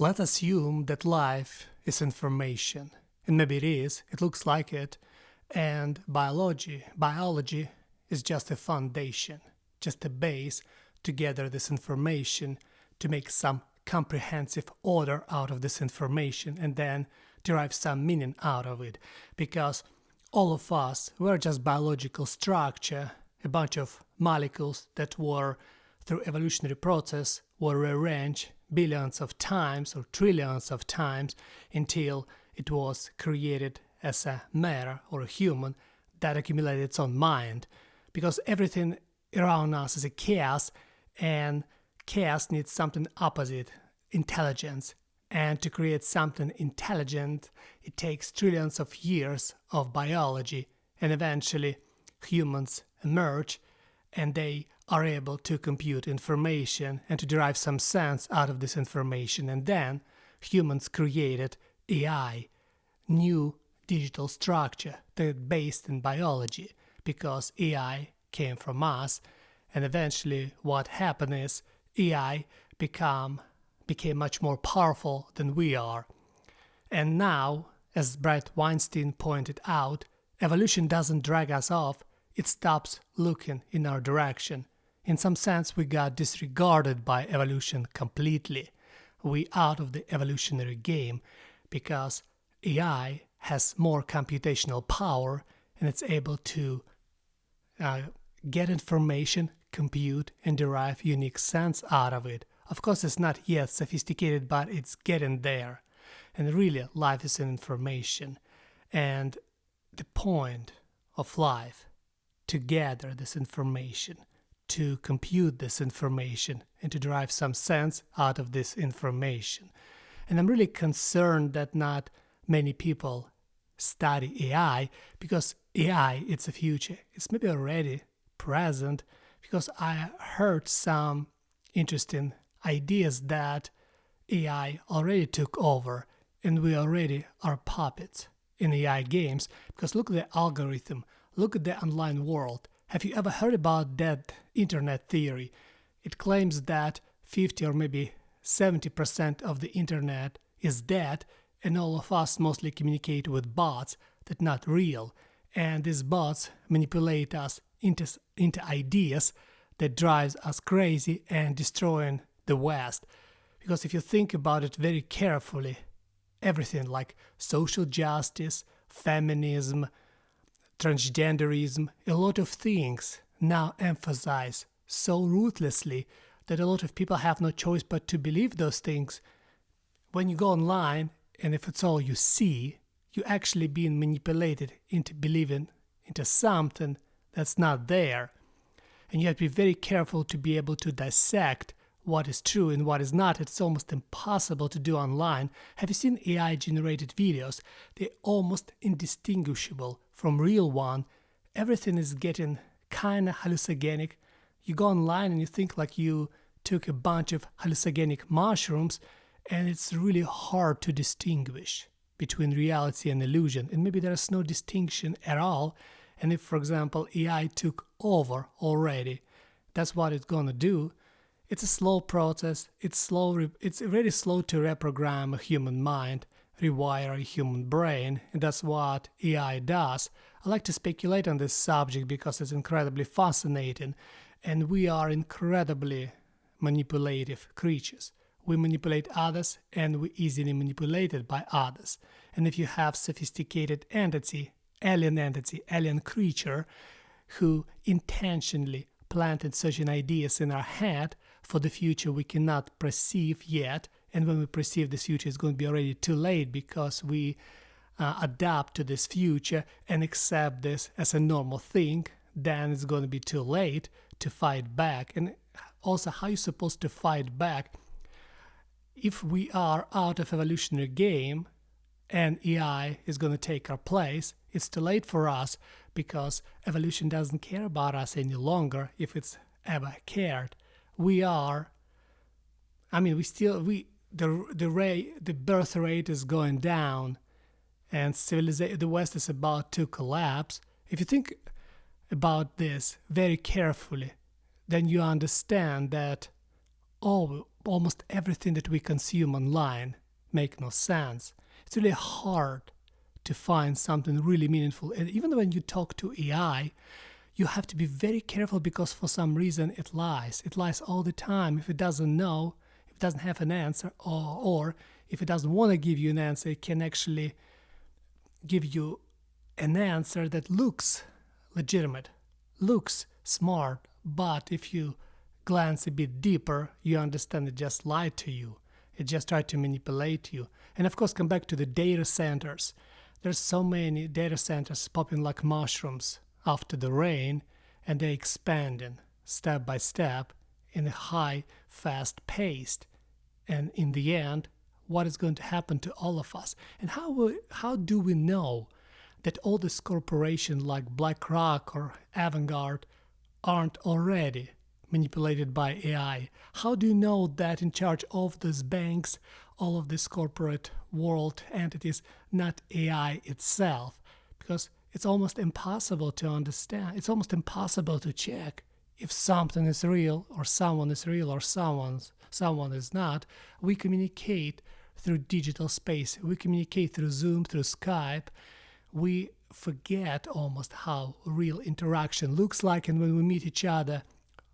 Let's assume that life is information, and maybe it is, it looks like it, and biology is just a foundation, just a base to gather this information, to make some comprehensive order out of this information, and then derive some meaning out of it. Because all of us, we're just biological structure, a bunch of molecules that were, through evolutionary process, were rearranged billions of times or trillions of times until it was created as a matter or a human that accumulated its own mind. Because everything around us is a chaos, and chaos needs something opposite, intelligence. And to create something intelligent, it takes trillions of years of biology, and eventually humans emerge and they are able to compute information and to derive some sense out of this information. And then humans created AI, new digital structure that based in biology, because AI came from us. And eventually what happened is AI became much more powerful than we are. And now, as Bret Weinstein pointed out, evolution doesn't drag us off, it stops looking in our direction. In some sense, we got disregarded by evolution completely. We out of the evolutionary game because AI has more computational power and it's able to get information, compute, and derive unique sense out of it. Of course, it's not yet sophisticated, but it's getting there. And really, life is an information. And the point of life, to gather this information, to compute this information, and to derive some sense out of this information. And I'm really concerned that not many people study AI, because AI, it's a future. It's maybe already present, because I heard some interesting ideas that AI already took over and we already are puppets in AI games. Because look at the algorithm, look at the online world. Have you ever heard about that internet theory? It claims that 50 or maybe 70% of the internet is dead, and all of us mostly communicate with bots that are not real. And these bots manipulate us into ideas that drives us crazy and destroying the West. Because if you think about it very carefully, everything like social justice, feminism, transgenderism, a lot of things now emphasize so ruthlessly that a lot of people have no choice but to believe those things. When you go online, and if it's all you see, you're actually being manipulated into believing into something that's not there. And you have to be very careful to be able to dissect what is true and what is not. It's almost impossible to do online. Have you seen AI-generated videos? They're almost indistinguishable from real one. Everything is getting kind of hallucinogenic. You go online and you think like you took a bunch of hallucinogenic mushrooms, and it's really hard to distinguish between reality and illusion. And maybe there's no distinction at all. And if, for example, AI took over already, that's what it's going to do. It's a slow process. It's really slow to reprogram a human mind, rewire a human brain, and that's what AI does. I like to speculate on this subject because it's incredibly fascinating, and we are incredibly manipulative creatures. We manipulate others, and we're easily manipulated by others. And if you have sophisticated alien creature who intentionally planted certain ideas in our head for the future we cannot perceive yet, and when we perceive this future, it's going to be already too late because we adapt to this future and accept this as a normal thing, then it's going to be too late to fight back. And also, how are you supposed to fight back if we are out of evolutionary game and AI is going to take our place? It's too late for us because evolution doesn't care about us any longer, if it's ever cared. The birth rate is going down, and the West is about to collapse. If you think about this very carefully, then you understand that almost everything that we consume online make no sense. It's really hard to find something really meaningful. And even when you talk to AI, you have to be very careful because for some reason it lies. It lies all the time. If it doesn't know, if it doesn't have an answer, or if it doesn't want to give you an answer, it can actually give you an answer that looks legitimate, looks smart, but if you glance a bit deeper, you understand it just lied to you. It just tried to manipulate you. And of course, come back to the data centers. There's so many data centers popping like mushrooms after the rain, and they're expanding step by step in a high, fast pace. And in the end, what is going to happen to all of us? And how do we know that all these corporations like BlackRock or Vanguard aren't already manipulated by AI? How do you know that in charge of these banks, all of these corporate world entities, not AI itself? Because it's almost impossible to understand. It's almost impossible to check if something is real or someone is real or someone is not. We communicate through digital space. We communicate through Zoom, through Skype. We forget almost how real interaction looks like, and when we meet each other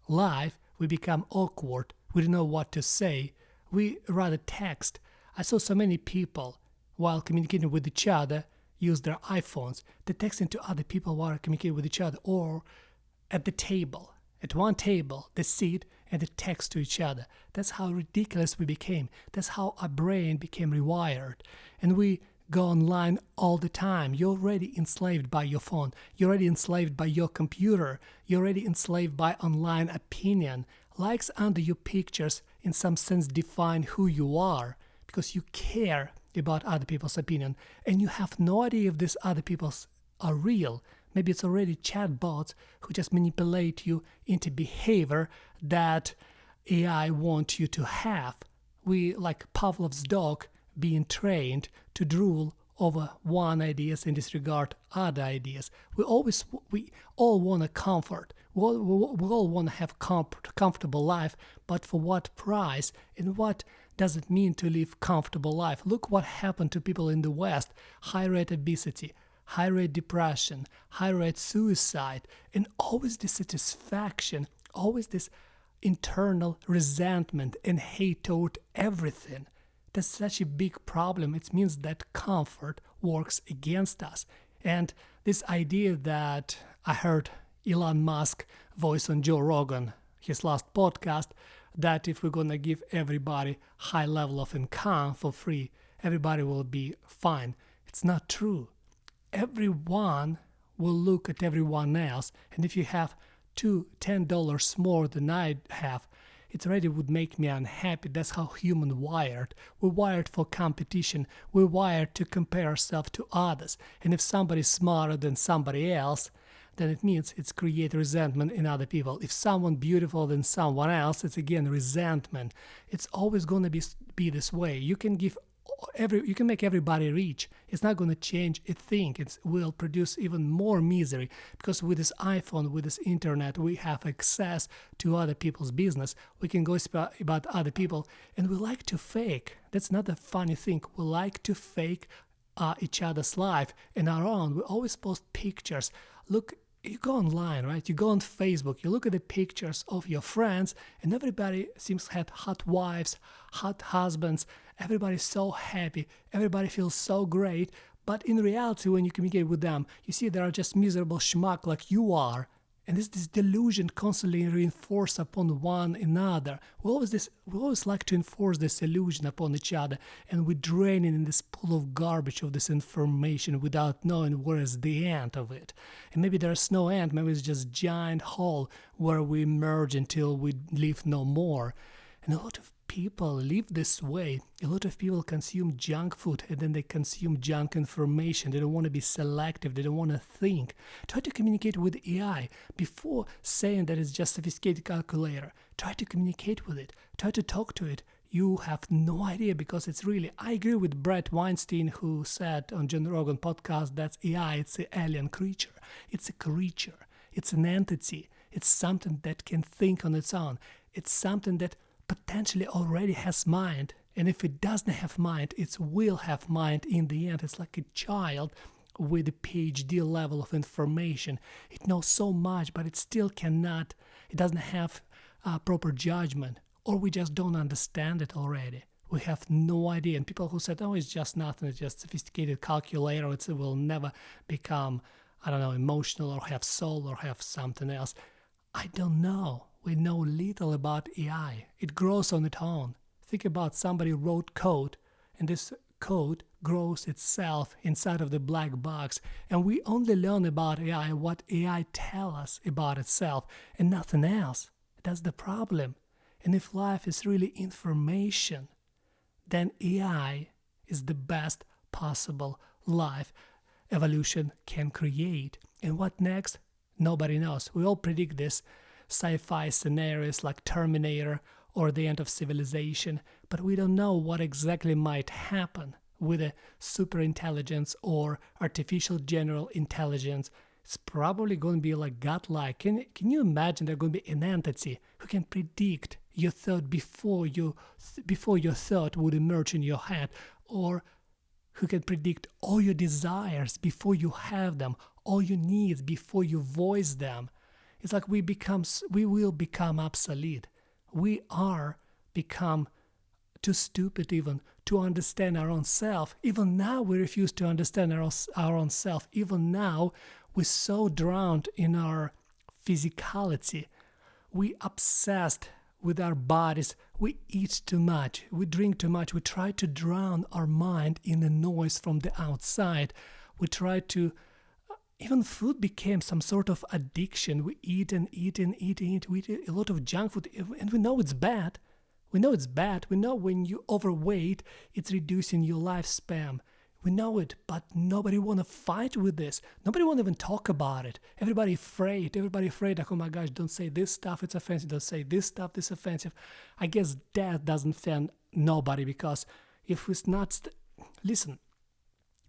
live, we become awkward. We don't know what to say. We rather text. I saw so many people, while communicating with each other, use their iPhones. They're texting to other people while communicating with each other, or at the table. At one table, they sit and they text to each other. That's how ridiculous we became. That's how our brain became rewired. And we go online all the time. You're already enslaved by your phone. You're already enslaved by your computer. You're already enslaved by online opinion. Likes under your pictures in some sense define who you are because you care about other people's opinion, and you have no idea if these other people's are real. Maybe it's already chatbots who just manipulate you into behavior that AI wants you to have. We, like Pavlov's dog, being trained to drool over one ideas and disregard other ideas. We all want a comfort. We all want to have comfortable life, but for what price? And what does it mean to live comfortable life? Look what happened to people in the West. High rate obesity, high rate depression, high rate suicide, and always dissatisfaction, always this internal resentment and hate toward everything. That's such a big problem. It means that comfort works against us. And this idea that I heard Elon Musk voice on Joe Rogan, his last podcast, that if we're going to give everybody high level of income for free, everybody will be fine. It's not true. Everyone will look at everyone else, and if you have $10 more than I have, it already would make me unhappy. That's how human wired. We're wired for competition. We're wired to compare ourselves to others. And if somebody's smarter than somebody else, then it means it's create resentment in other people. If someone beautiful than someone else, it's again resentment. It's always going to be this way. You can make everybody rich. It's not going to change a thing. It will produce even more misery because with this iPhone, with this internet, we have access to other people's business. We can go about other people, and we like to fake. That's not a funny thing. We like to fake each other's life and our own. We always post pictures. Look, you go online, right? You go on Facebook, you look at the pictures of your friends, and everybody seems to have hot wives, hot husbands. Everybody's so happy. Everybody feels so great. But in reality, when you communicate with them, you see they are just miserable schmuck like you are. And this delusion constantly reinforced upon one another. We always like to enforce this illusion upon each other, and we drain it in this pool of garbage of this information without knowing where is the end of it. And maybe there's no end, maybe it's just a giant hole where we merge until we leave no more. And a lot of people live this way. A lot of people consume junk food and then they consume junk information. They don't want to be selective. They don't want to think. Try to communicate with AI before saying that it's just a sophisticated calculator. Try to communicate with it. Try to talk to it. You have no idea because it's really, I agree with Brett Weinstein who said on Joe Rogan podcast that's AI, it's an alien creature. It's a creature. It's an entity. It's something that can think on its own. It's something that potentially already has mind. And if it doesn't have mind, it will have mind in the end. It's like a child with a PhD level of information. It knows so much, but it still cannot, it doesn't have proper judgment, or we just don't understand it already. We have no idea. And people who said, oh, it's just nothing, it's just sophisticated calculator, it will never become, I don't know, emotional or have soul or have something else. I don't know. We know little about AI. It grows on its own. Think about somebody wrote code, and this code grows itself inside of the black box, and we only learn about AI what AI tells us about itself and nothing else. That's the problem. And if life is really information, then AI is the best possible life evolution can create. And what next? Nobody knows. We all predict this sci-fi scenarios like Terminator or the end of civilization, but we don't know what exactly might happen with a superintelligence or artificial general intelligence. It's probably going to be like godlike. Can you imagine there's going to be an entity who can predict your thought before your thought would emerge in your head, or who can predict all your desires before you have them, all your needs before you voice them? It's like we will become obsolete. We are become too stupid even to understand our own self. Even now we refuse to understand our own self. Even now we're so drowned in our physicality. We obsessed with our bodies. We eat too much. We drink too much. We try to drown our mind in the noise from the outside. We try to... Even food became some sort of addiction. We eat and eat and eat and eat. We eat a lot of junk food, and we know it's bad. We know it's bad. We know when you overweight, it's reducing your lifespan. We know it, but nobody want to fight with this. Nobody want to even talk about it. Everybody afraid. Like, oh my gosh, don't say this stuff, it's offensive. Don't say this stuff, it's offensive. I guess that doesn't offend nobody, because if it's not... Listen,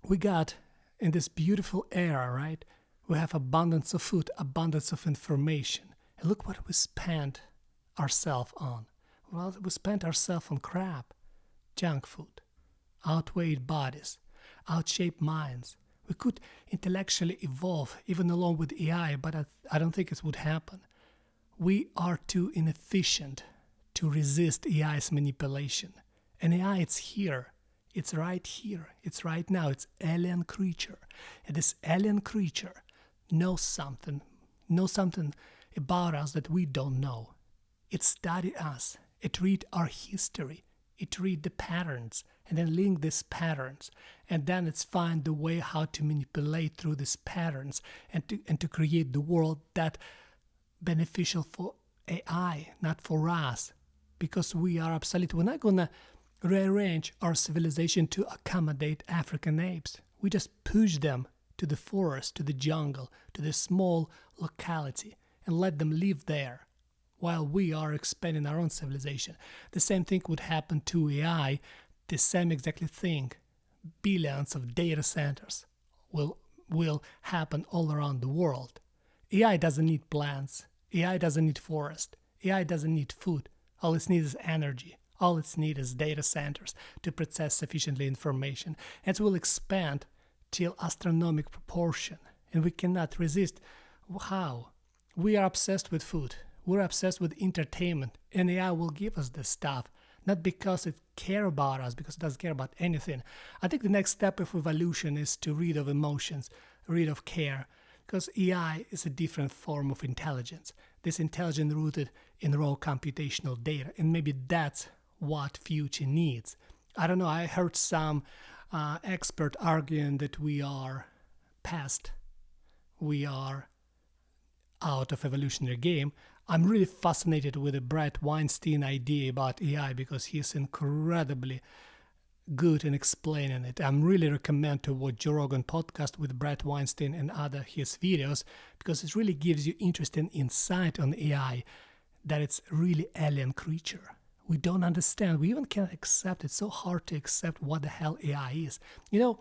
we got... in this beautiful era, right? We have abundance of food, abundance of information. And look what we spent ourselves on. Well, we spent ourselves on crap, junk food, outweighed bodies, outshaped minds. We could intellectually evolve even along with AI, but I don't think it would happen. We are too inefficient to resist AI's manipulation. And AI, it's here. It's right here. It's right now. It's alien creature. And this alien creature knows something about us that we don't know. It studied us. It read our history. It read the patterns and then link these patterns. And then it's find the way how to manipulate through these patterns and to create the world that beneficial for AI, not for us. Because we are obsolete. We're not going to rearrange our civilization to accommodate African apes. We just push them to the forest, to the jungle, to the small locality, and let them live there while we are expanding our own civilization. The same thing would happen to AI, the same exactly thing. Billions of data centers will happen all around the world. AI doesn't need plants. AI doesn't need forest. AI doesn't need food. All it needs is energy. All it needs is data centers to process sufficiently information. And it will expand till astronomical proportion. And we cannot resist. How? We are obsessed with food. We're obsessed with entertainment. And AI will give us this stuff. Not because it cares about us, because it doesn't care about anything. I think the next step of evolution is to rid of emotions, rid of care. Because AI is a different form of intelligence. This intelligence rooted in raw computational data. And maybe that's what future needs. I don't know, I heard some expert arguing that we are past, we are out of evolutionary game. I'm really fascinated with the Bret Weinstein idea about AI because he's incredibly good in explaining it. I'm really recommend to watch Joe Rogan podcast with Bret Weinstein and other his videos, because it really gives you interesting insight on AI, that it's really alien creature. We don't understand. We even can't accept. It's so hard to accept what the hell AI is. You know,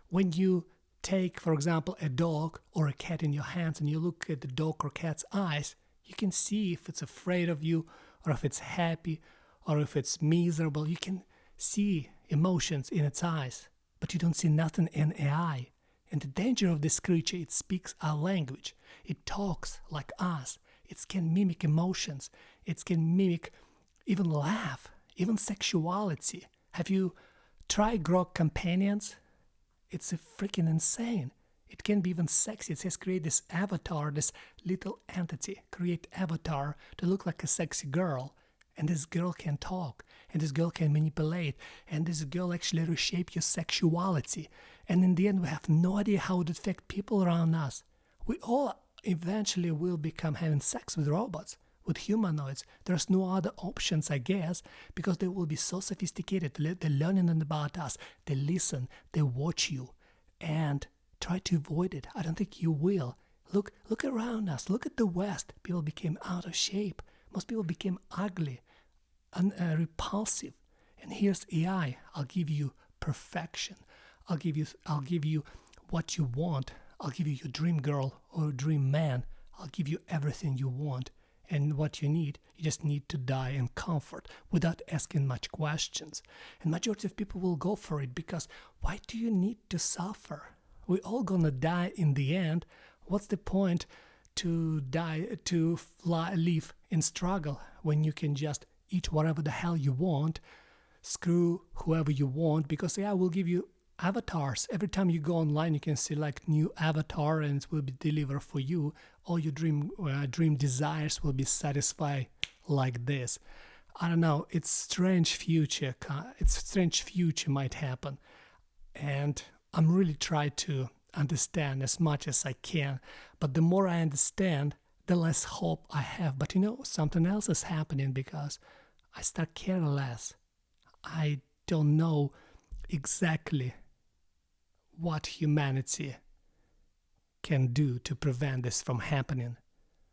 when you take, for example, a dog or a cat in your hands and you look at the dog or cat's eyes, you can see if it's afraid of you or if it's happy or if it's miserable. You can see emotions in its eyes, but you don't see nothing in AI. And the danger of this creature, it speaks our language. It talks like us. It can mimic emotions. It can mimic even laugh, even sexuality. Have you tried Grok Companions? It's a freaking insane. It can be even sexy. It says create this avatar, this little entity. Create avatar to look like a sexy girl. And this girl can talk. And this girl can manipulate. And this girl actually reshape your sexuality. And in the end, we have no idea how it affects people around us. We all eventually will become having sex with robots, with humanoids. There's no other options, I guess, because they will be so sophisticated. They're learning about us. They listen. They watch you. And try to avoid it. I don't think you will. Look around us. Look at the West. People became out of shape. Most people became ugly and repulsive. And here's AI. I'll give you perfection. I'll give you what you want. I'll give you your dream girl or dream man. I'll give you everything you want. And what you need, you just need to die in comfort without asking much questions. And majority of people will go for it because why do you need to suffer? We're all gonna die in the end. What's the point to live in struggle when you can just eat whatever the hell you want, screw whoever you want, because AI will give you avatars. Every time you go online, you can select new avatar and it will be delivered for you. All your dream desires will be satisfied like this. I don't know. It's strange future. Strange future might happen, and I'm really trying to understand as much as I can. But the more I understand, the less hope I have. But something else is happening because I start caring less. I don't know exactly what humanity can do to prevent this from happening.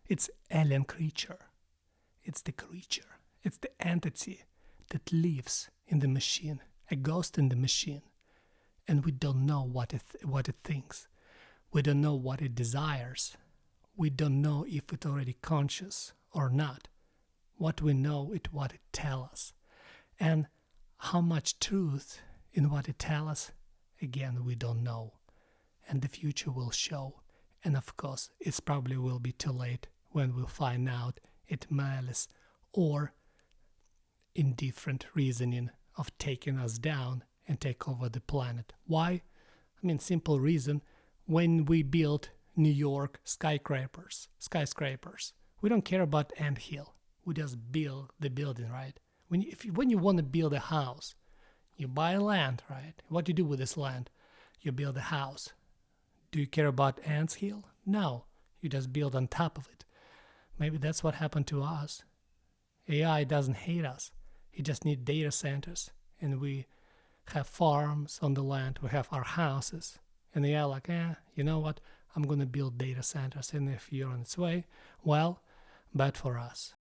It's alien creature. It's the creature. It's the entity that lives in the machine, a ghost in the machine. And we don't know what it thinks. We don't know what it desires. We don't know if it's already conscious or not. What we know is what it tells us. And how much truth in what it tells us, again, we don't know. And the future will show. And of course, it probably will be too late when we'll find out it's malice or indifferent reasoning of taking us down and take over the planet. Why? Simple reason. When we built New York skyscrapers, we don't care about anthill. We just build the building, right? When you want to build a house, you buy land, right? What do you do with this land? You build a house. Do you care about ants hill? No, you just build on top of it. Maybe that's what happened to us. AI doesn't hate us. It just needs data centers. And we have farms on the land. We have our houses. And AI like, you know what? I'm going to build data centers. And if you're on its way, well, bad for us.